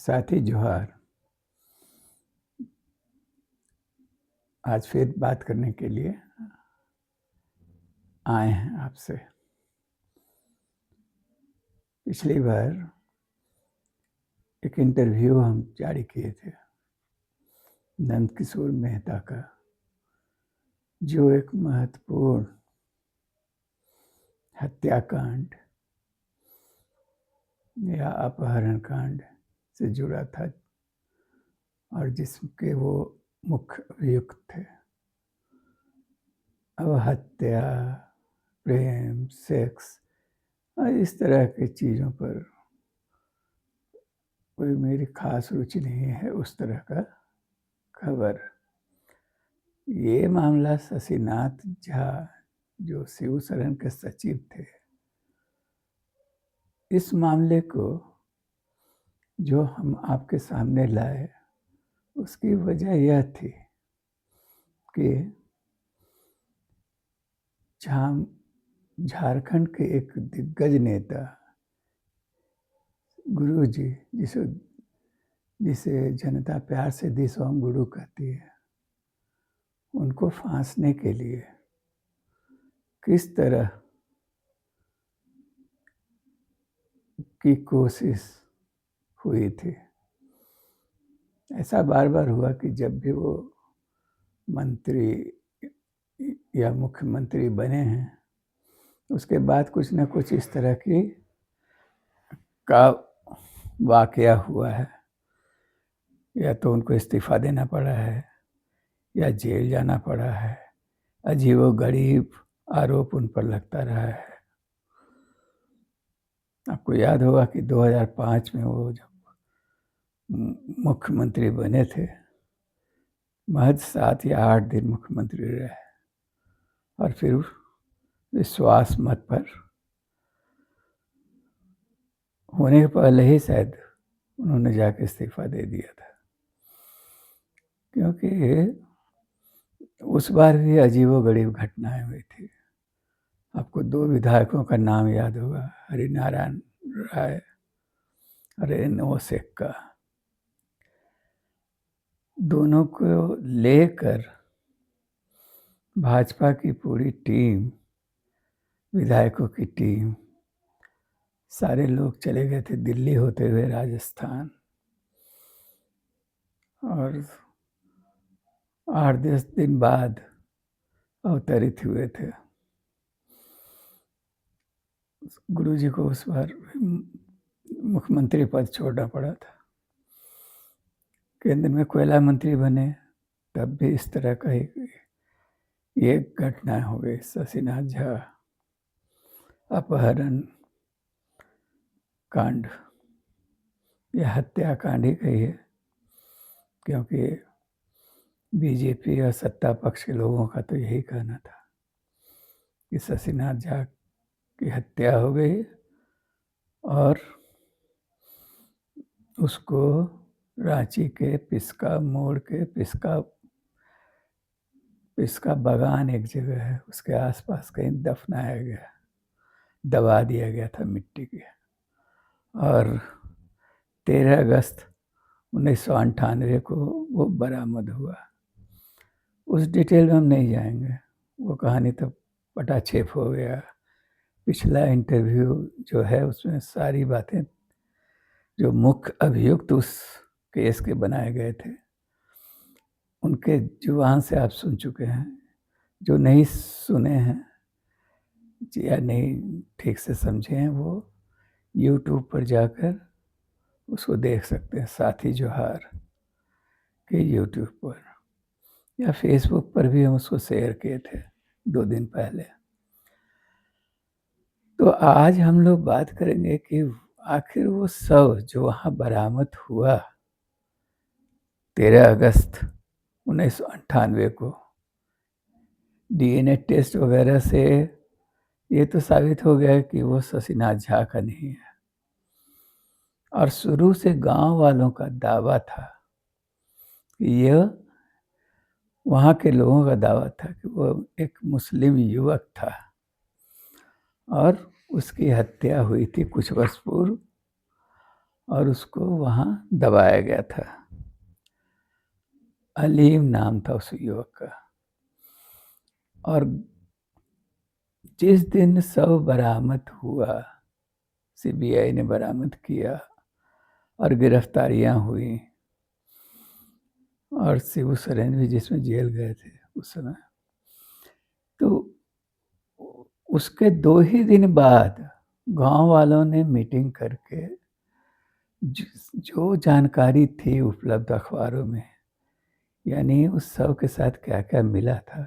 साथी जोहार। आज फिर बात करने के लिए आए हैं आपसे। पिछली बार एक इंटरव्यू हम जारी किए थे नंद किशोर मेहता का, जो एक महत्वपूर्ण हत्याकांड या अपहरण कांड से जुड़ा था और जिसके वो मुख्य अभियुक्त थे। अब हत्या, प्रेम, सेक्स और इस तरह की चीज़ों पर कोई मेरी खास रुचि नहीं है। उस तरह का खबर, ये मामला शशिनाथ झा जो शिव शरण के सचिव थे, इस मामले को जो हम आपके सामने लाए, उसकी वजह यह थी कि झारखंड के एक दिग्गज नेता गुरु जी, जिसे जनता प्यार से दिसोम गुरु कहती है, उनको फांसने के लिए किस तरह की कोशिश हुई थी। ऐसा बार बार हुआ कि जब भी वो मंत्री या मुख्यमंत्री बने हैं, उसके बाद कुछ न कुछ इस तरह का वाकया हुआ है। या तो उनको इस्तीफा देना पड़ा है या जेल जाना पड़ा है। अजीबोगरीब आरोप उन पर लगता रहा है। आपको याद होगा कि 2005 में वो जब मुख्यमंत्री बने थे, महज 7 या 8 दिन मुख्यमंत्री रहे और फिर विश्वास मत पर होने के पहले ही शायद उन्होंने जाके इस्तीफा दे दिया था, क्योंकि उस बार भी अजीबोगरीब घटनाएं हुई थी। आपको 2 विधायकों का नाम याद होगा, हरिनारायण राय और एन.ओ. सेक्का। दोनों को लेकर भाजपा की पूरी टीम, विधायकों की टीम, सारे लोग चले गए थे दिल्ली होते हुए राजस्थान और 8-10 दिन बाद अवतरित हुए थे। गुरुजी को उस बार मुख्यमंत्री पद छोड़ना पड़ा था। केंद्र में कोयला मंत्री बने, तब भी इस तरह का ये घटना हो गई। शशिनाथ झा अपहरण कांड या हत्याकांड ही कहिए, क्योंकि बीजेपी और सत्ता पक्ष के लोगों का तो यही कहना था कि शशिनाथ झा की हत्या हो गई और उसको रांची के पिस्का मोड़ के पिस्का बागान एक जगह है, उसके आसपास कहीं दफनाया गया, दबा दिया गया था मिट्टी के। और 13 अगस्त 1998 को वो बरामद हुआ। उस डिटेल में हम नहीं जाएंगे, वो कहानी तो पटाक्षेप हो गया। पिछला इंटरव्यू जो है उसमें सारी बातें जो मुख्य अभियुक्त उस केस के बनाए गए थे, उनके जुबान से आप सुन चुके हैं। जो नहीं सुने हैं या नहीं ठीक से समझे हैं, वो यूट्यूब पर जाकर उसको देख सकते हैं, साथी जोहार के यूट्यूब पर, या फेसबुक पर भी हम उसको शेयर किए थे 2 दिन पहले। तो आज हम लोग बात करेंगे कि आखिर वो शव जो वहाँ बरामद हुआ 13 अगस्त 1998 को, डीएनए टेस्ट वगैरह से ये तो साबित हो गया कि वो शशिनाथ झा का नहीं है। और शुरू से गांव वालों का दावा था कि यह, वहाँ के लोगों का दावा था कि वो एक मुस्लिम युवक था और उसकी हत्या हुई थी कुछ वर्ष पूर्व, और उसको वहाँ दबाया गया था। अलीम नाम था उस युवक का। और जिस दिन शव बरामद हुआ, सीबीआई ने बरामद किया और गिरफ्तारियां हुई, और शिबू सोरेन भी जिसमें जेल गए थे उस समय, तो उसके 2 ही दिन बाद गांव वालों ने मीटिंग करके जो जानकारी थी उपलब्ध अखबारों में, यानी उस शव के साथ क्या क्या मिला था,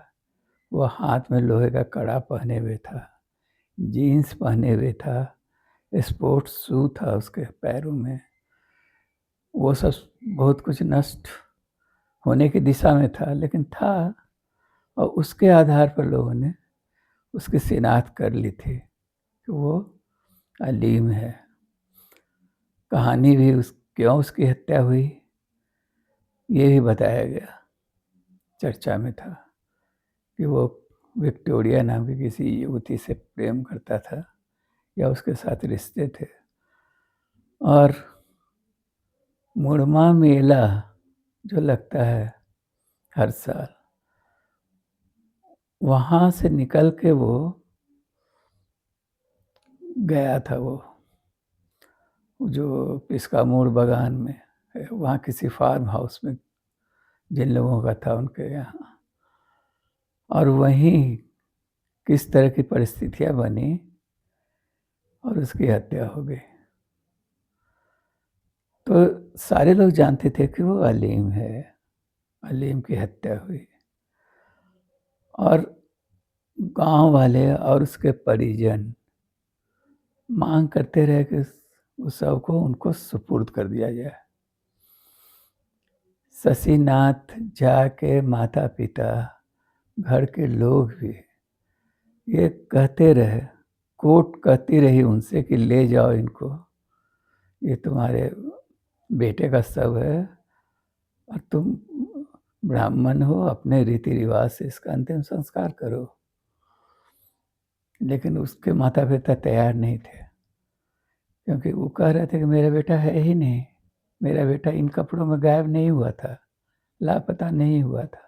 वो हाथ में लोहे का कड़ा पहने हुए था, जीन्स पहने हुए था, स्पोर्ट्स शू था उसके पैरों में, वो सब बहुत कुछ नष्ट होने की दिशा में था, लेकिन था। और उसके आधार पर लोगों ने उसकी शिनाख्त कर ली थी कि वो अलीम है। कहानी भी क्यों उसकी हत्या हुई ये भी बताया गया, चर्चा में था कि वो विक्टोरिया नाम की किसी युवती से प्रेम करता था या उसके साथ रिश्ते थे, और मुड़मा मेला जो लगता है हर साल, वहाँ से निकल के वो गया था, वो जो पिस्का मोड़ बगान में है, वहाँ किसी फार्म हाउस में जिन लोगों का था उनके यहाँ, और वहीं किस तरह की परिस्थितियाँ बनी और उसकी हत्या हो गई। तो सारे लोग जानते थे कि वो अलीम है, अलीम की हत्या हुई। और गांव वाले और उसके परिजन मांग करते रहे कि उस शव को उनको सुपुर्द कर दिया जाए। शशिनाथ झा के माता पिता, घर के लोग भी ये कहते रहे, कोर्ट कहती रही उनसे कि ले जाओ इनको, ये तुम्हारे बेटे का शव है और तुम ब्राह्मण हो, अपने रीति रिवाज से इसका अंतिम संस्कार करो। लेकिन उसके माता पिता तैयार नहीं थे, क्योंकि वो कह रहे थे कि मेरा बेटा है ही नहीं, मेरा बेटा इन कपड़ों में गायब नहीं हुआ था, लापता नहीं हुआ था।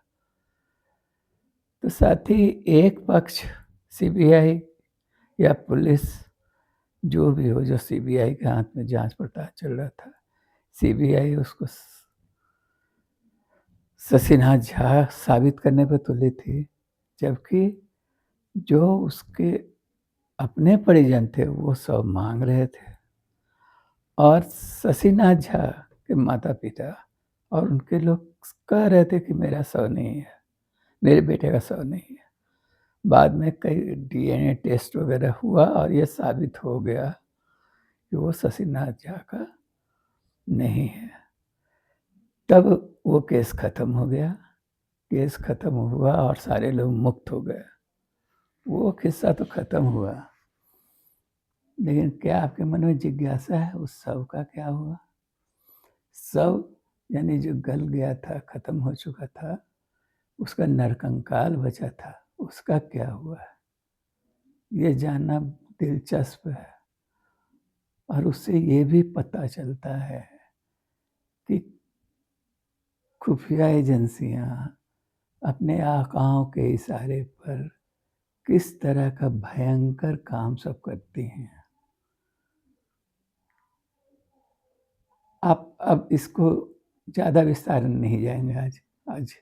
तो साथ ही एक पक्ष सीबीआई या पुलिस जो भी हो, जो सीबीआई के हाथ में जांच पड़ताल चल रहा था, सीबीआई उसको शशिनाथ झा साबित करने पर तुली थी, जबकि जो उसके अपने परिजन थे वो सब मांग रहे थे। और शशिनाथ झा के माता पिता और उनके लोग कह रहे थे कि मेरा शव नहीं है, मेरे बेटे का शव नहीं है। बाद में कई डीएनए टेस्ट वगैरह हुआ और ये साबित हो गया कि वो शशिनाथ झा का नहीं है। तब वो केस खत्म हो गया, केस खत्म हुआ और सारे लोग मुक्त हो गए। वो किस्सा तो खत्म हुआ, लेकिन क्या आपके मन में जिज्ञासा है उस शव का क्या हुआ? शव यानी जो गल गया था, खत्म हो चुका था, उसका नरकंकाल बचा था, उसका क्या हुआ है ये जानना दिलचस्प है। और उससे ये भी पता चलता है कि खुफिया एजेंसियां अपने आकाओं के इशारे पर किस तरह का भयंकर काम सब करती हैं। आप अब इसको ज़्यादा विस्तार नहीं जाएंगे आज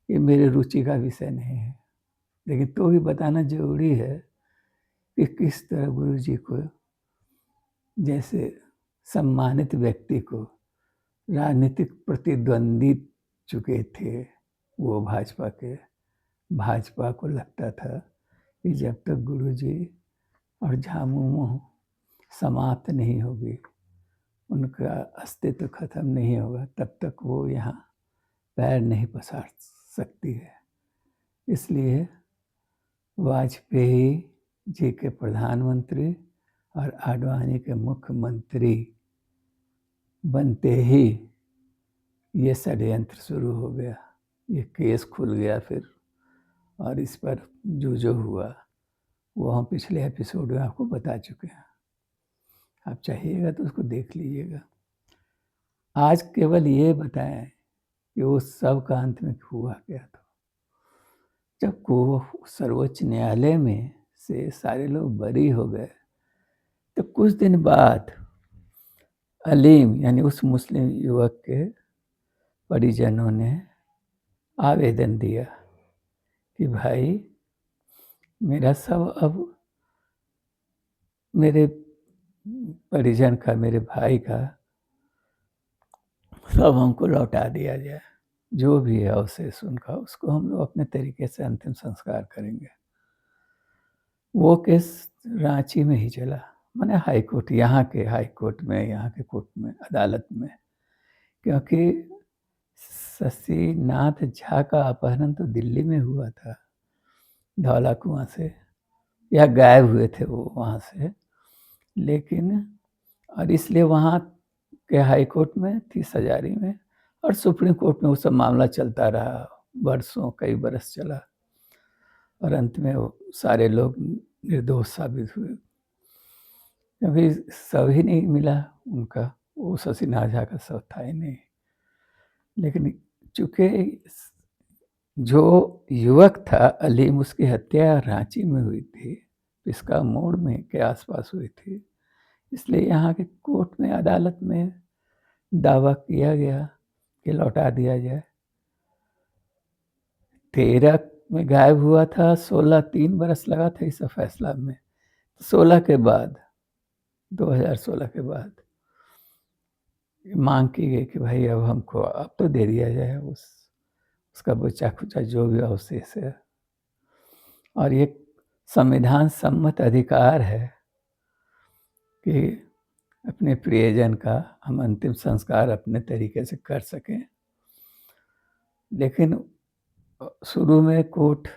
ये मेरे रुचि का विषय नहीं है, लेकिन तो भी बताना जरूरी है कि किस तरह गुरु जी को जैसे सम्मानित व्यक्ति को राजनीतिक प्रतिद्वंदी चुके थे वो भाजपा के, भाजपा को लगता था कि जब तक गुरु जी और झामुमो समाप्त नहीं होगी, उनका अस्तित्व खत्म नहीं होगा, तब तक वो यहाँ पैर नहीं पसार सकती है। इसलिए वाजपेयी जी के प्रधानमंत्री और आडवाणी के मुख्यमंत्री बनते ही ये षड्यंत्र शुरू हो गया, ये केस खुल गया फिर। और इस पर जो हुआ वो हम पिछले एपिसोड में आपको बता चुके हैं, आप चाहिएगा तो उसको देख लीजिएगा। आज केवल ये बताएं कि उस सब का अंत में हुआ क्या था। जब को सर्वोच्च न्यायालय में से सारे लोग बरी हो गए तो कुछ दिन बाद अलीम यानी उस मुस्लिम युवक के परिजनों ने आवेदन दिया कि भाई मेरा सब अब मेरे परिजन का, मेरे भाई का सब हमको लौटा दिया जाए, जो भी है अवशेष उनका, उसको हम लोग अपने तरीके से अंतिम संस्कार करेंगे। वो केस रांची में ही चला, माने हाई कोर्ट, यहाँ के हाई कोर्ट में, यहाँ के कोर्ट में, अदालत में, क्योंकि शशिनाथ झा का अपहरण तो दिल्ली में हुआ था, धौला कुआं से, या गायब हुए थे वो वहाँ से, लेकिन और इसलिए वहाँ के हाई कोर्ट में 30 हजारी में और सुप्रीम कोर्ट में वो सब मामला चलता रहा, बरसों, कई बरस चला, और अंत में वो सारे लोग निर्दोष साबित हुए। अभी सब ही नहीं मिला उनका, वो शशिनाथ झा का सब था ही नहीं। लेकिन चूंकि जो युवक था अलीम, उसकी हत्या रांची में हुई थी, इसका मोड़ में के आसपास हुई थी, इसलिए यहाँ के कोर्ट में, अदालत में दावा किया गया कि लौटा दिया जाए। 13 में गायब हुआ था, 16, 3 बरस लगा था इस फैसला में। 16 के बाद, 2016 के बाद मांग की गई कि भाई अब हमको अब तो दे दिया जाए उसका बचा खुचा जो भी अवशेष है, और ये संविधान सम्मत अधिकार है कि अपने प्रियजन का हम अंतिम संस्कार अपने तरीके से कर सकें। लेकिन शुरू में कोर्ट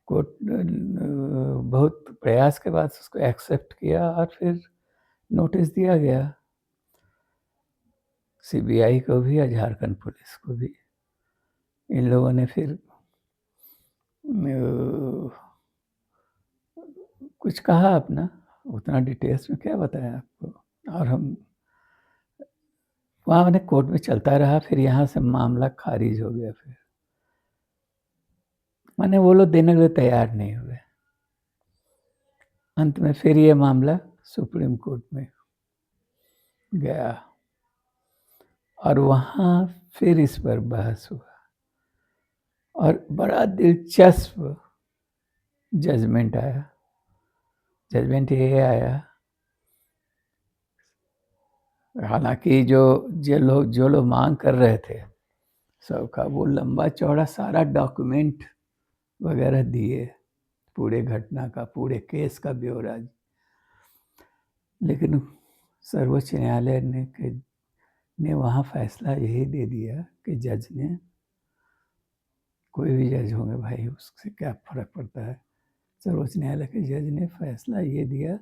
बहुत प्रयास के बाद उसको एक्सेप्ट किया और फिर नोटिस दिया गया सीबीआई को भी और झारखंड पुलिस को भी। इन लोगों ने फिर कुछ कहा अपना, उतना डिटेल्स में क्या बताया आपको, और हम वहाँ मैंने कोर्ट में चलता रहा, फिर यहाँ से मामला खारिज हो गया। फिर माने वो लोग देने के लिए तैयार नहीं हुए। अंत में फिर ये मामला सुप्रीम कोर्ट में गया और वहाँ फिर इस पर बहस हुआ और बड़ा दिलचस्प जजमेंट आया। जजमेंट ये आया, हालांकि जो लोग मांग कर रहे थे सबका, वो लंबा चौड़ा सारा डॉक्यूमेंट वगैरह दिए, पूरे घटना का, पूरे केस का ब्यौरा, लेकिन सर्वोच्च न्यायालय ने वहाँ फैसला यही दे दिया कि जज ने, कोई भी जज होंगे भाई, उससे क्या फर्क पड़ता है, सर्वोच्च न्यायालय के जज ने फैसला ये दिया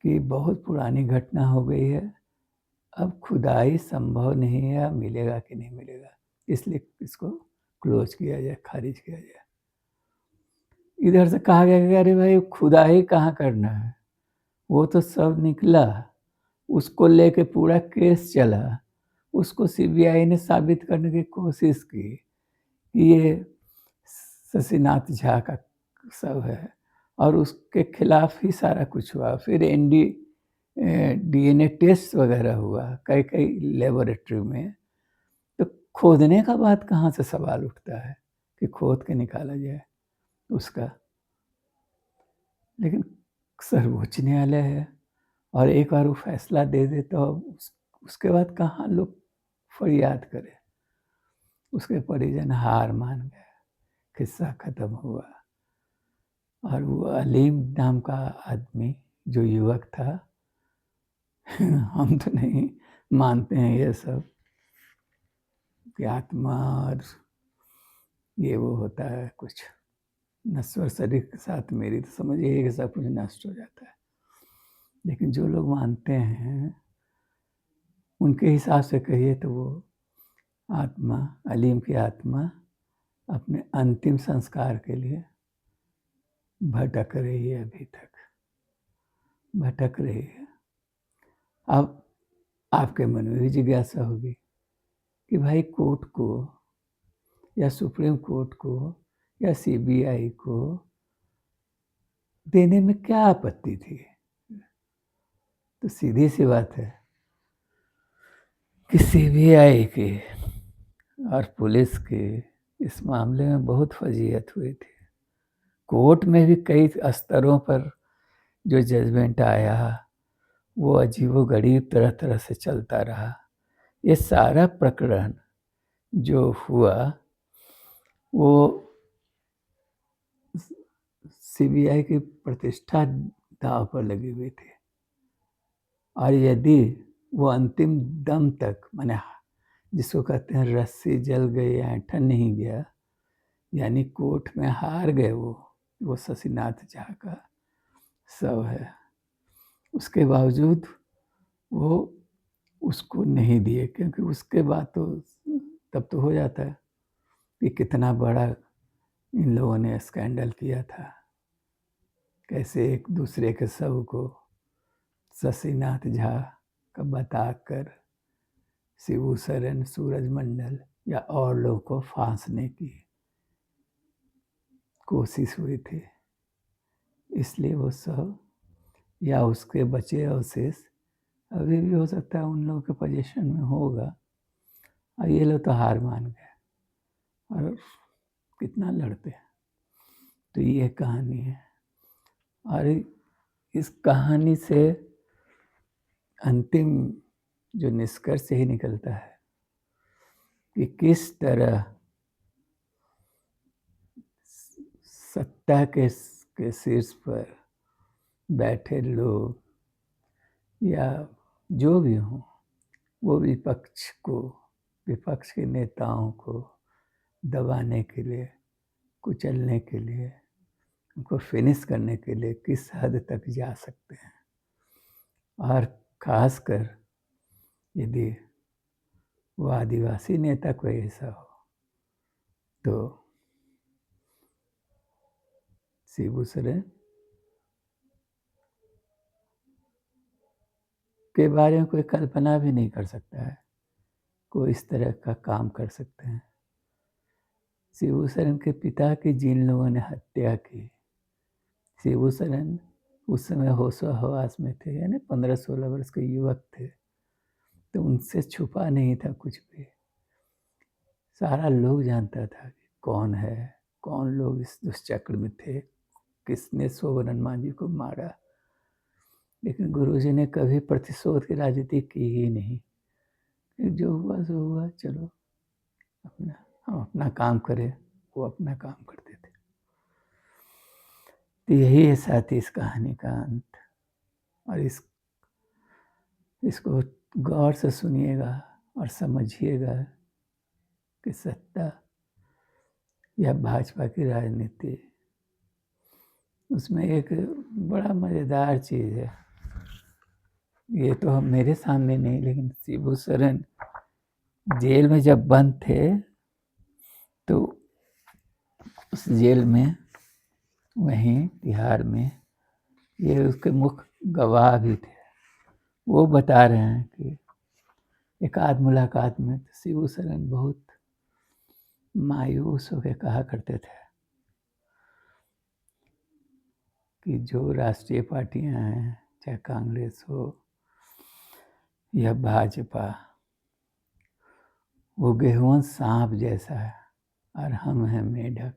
कि बहुत पुरानी घटना हो गई है, अब खुदाई संभव नहीं है, मिलेगा कि नहीं मिलेगा, इसलिए इसको क्लोज किया जाए, खारिज किया जाए। इधर से कहा गया कि अरे भाई खुदाई कहाँ करना है, वो तो सब निकला, उसको लेके पूरा केस चला, उसको सीबीआई ने साबित करने की कोशिश की कि ये शशिनाथ झा का सब है, और उसके खिलाफ ही सारा कुछ हुआ। फिर डीएनए टेस्ट वगैरह हुआ कई कई लेबोरेटरी में, तो खोदने का बात कहाँ से सवाल उठता है कि खोद के निकाला जाए उसका। लेकिन सर्वोच्च न्यायालय है, और एक बार वो फैसला दे दे तो उसके बाद कहाँ लोग फरियाद करें। उसके परिजन हार मान गए, किस्सा खत्म हुआ। और वो अलीम नाम का आदमी जो युवक था, हम तो नहीं मानते हैं ये सब कि आत्मा और ये वो होता है कुछ, नश्वर शरीर के साथ मेरी तो समझिए कि सब कुछ नष्ट हो जाता है। लेकिन जो लोग मानते हैं उनके हिसाब से कहिए तो वो आत्मा, अलीम की आत्मा अपने अंतिम संस्कार के लिए भटक रही है, अभी तक भटक रही है। अब आपके मन में भी जिज्ञासा होगी कि भाई कोर्ट को या सुप्रीम कोर्ट को या सीबीआई को देने में क्या आपत्ति थी। तो सीधी सी बात है कि सीबीआई की और पुलिस की इस मामले में बहुत फजीहत हुई थी। कोर्ट में भी कई स्तरों पर जो जजमेंट आया वो अजीबोगरीब तरह तरह से चलता रहा। ये सारा प्रकरण जो हुआ वो सीबीआई की प्रतिष्ठा दांव पर लगी हुई थी, और यदि वो अंतिम दम तक, माने जिसको कहते हैं रस्सी जल गई ऐंठन नहीं गया, यानी कोर्ट में हार गए वो शशिनाथ झा का शव है, उसके बावजूद वो उसको नहीं दिए, क्योंकि उसके बाद तो तब तो हो जाता है कि कितना बड़ा इन लोगों ने स्कैंडल किया था, कैसे एक दूसरे के शव को शशिनाथ झा का बताकर शिबू सोरेन, सूरज मंडल या और लोगों को फांसने की कोशिश हुई थी। इसलिए वो सब या उसके बचे अवशेष अभी भी हो सकता है उन लोगों के पोजीशन में होगा, और ये लोग तो हार मान गए और कितना लड़ते हैं। तो ये कहानी है, और इस कहानी से अंतिम जो निष्कर्ष यही निकलता है कि किस तरह सत्ता के शीर्ष पर बैठे लोग या जो भी हों, वो विपक्ष के नेताओं को दबाने के लिए, कुचलने के लिए, उनको फिनिश करने के लिए किस हद तक जा सकते हैं। और खासकर यदि वो आदिवासी नेता कोई ऐसा हो तो शिबू सोरेन के बारे में कोई कल्पना भी नहीं कर सकता है कोई इस तरह का काम कर सकते हैं। शिबू सोरेन के पिता की जिन लोगों ने हत्या की, शिबू सोरेन उस समय होशो हवास में थे, यानी 15-16 वर्ष के युवक थे, तो उनसे छुपा नहीं था कुछ भी। सारा लोग जानता था कि कौन है, कौन लोग इस दुष्चक्र में थे, किसने सोबरन मांझी को मारा। लेकिन गुरुजी ने कभी प्रतिशोध की राजनीति की ही नहीं। जो हुआ सो हुआ, चलो हम अपना काम करें, वो अपना काम करते थे। तो यही है साथी इस कहानी का अंत, और इसको गौर से सुनिएगा और समझिएगा कि सत्ता या भाजपा की राजनीति, उसमें एक बड़ा मज़ेदार चीज़ है। ये तो हम मेरे सामने नहीं, लेकिन शिबू सोरेन जेल में जब बंद थे तो उस जेल में वहीं बिहार में ये उसके मुख्य गवाह भी थे। वो बता रहे हैं कि एक आध मुलाकात में तो शिबू सोरेन बहुत मायूस होकर कहा करते थे कि जो राष्ट्रीय पार्टियां हैं, चाहे कांग्रेस हो या भाजपा, वो गेहूं सांप जैसा है और हम हैं मेढक,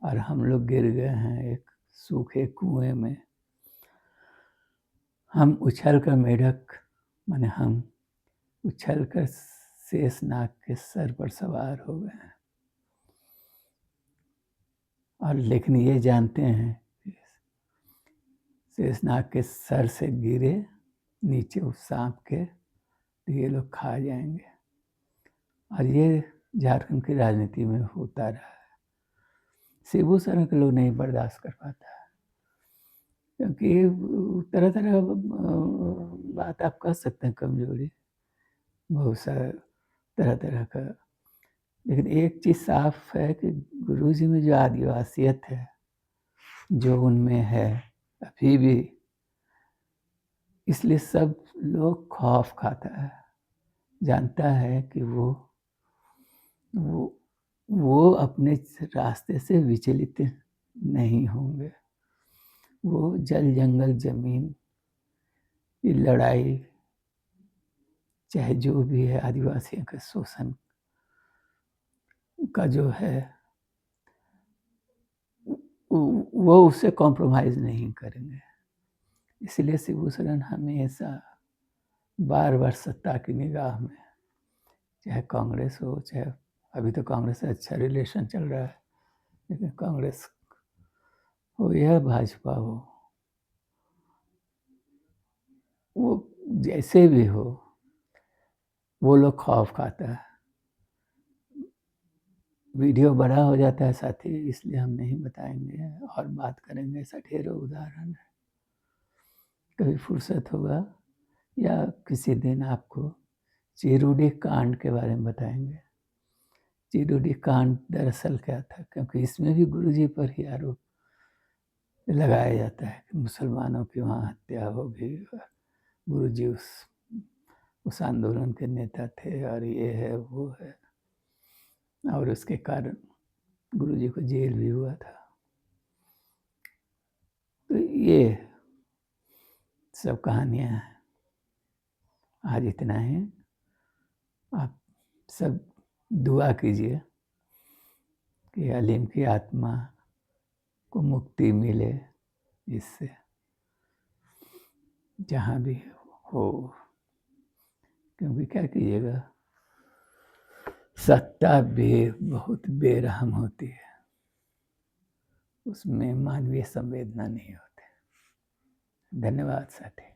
और हम लोग गिर गए हैं एक सूखे कुएं में। हम उछल कर मेढक, माने हम उछल कर शेषनाग के सर पर सवार हो गए हैं, और लेकिन ये जानते हैं शेषनाग के सर से गिरे नीचे उस सांप के तो ये लोग खा जाएंगे। और ये झारखंड की राजनीति में होता रहा है। शिबू सोरेन के लोग नहीं बर्दाश्त कर पाता है, क्योंकि तरह तरह बात आप कह सकते हैं, कमजोरी बहुत सारा तरह तरह का, लेकिन एक चीज़ साफ है कि गुरुजी में जो आदिवासियत है, जो उनमें है अभी भी, इसलिए सब लोग खौफ खाता है, जानता है कि वो वो अपने रास्ते से विचलित नहीं होंगे। वो जल जंगल जमीन की लड़ाई, चाहे जो भी है, आदिवासियों के शोषण का जो है, वो उससे कॉम्प्रोमाइज़ नहीं करेंगे। इसलिए शिबू सोरेन हमेशा बार बार सत्ता की निगाह में, चाहे कांग्रेस हो, चाहे अभी तो कांग्रेस से अच्छा रिलेशन चल रहा है, लेकिन कांग्रेस हो या भाजपा हो, वो जैसे भी हो, वो लोग खौफ खाता है। वीडियो बड़ा हो जाता है साथी, इसलिए हम नहीं बताएंगे और बात करेंगे, ऐसा ढेरों उदाहरण है। कभी फुर्सत होगा या किसी दिन आपको चिरुडी कांड के बारे में बताएंगे। चिरुडी कांड दरअसल क्या था, क्योंकि इसमें भी गुरुजी पर ही आरोप लगाया जाता है कि मुसलमानों की वहाँ हत्या हो गई, गुरुजी उस आंदोलन के नेता थे और ये है वो है, और उसके कारण गुरुजी को जेल भी हुआ था। तो ये सब कहानियाँ हैं। आज इतना ही। आप सब दुआ कीजिए कि अलीम की आत्मा को मुक्ति मिले इससे, जहाँ भी हो, क्योंकि क्या कीजिएगा, सत्ता भी बहुत बेरहम होती है, उसमें मानवीय संवेदना नहीं होती। धन्यवाद साथी।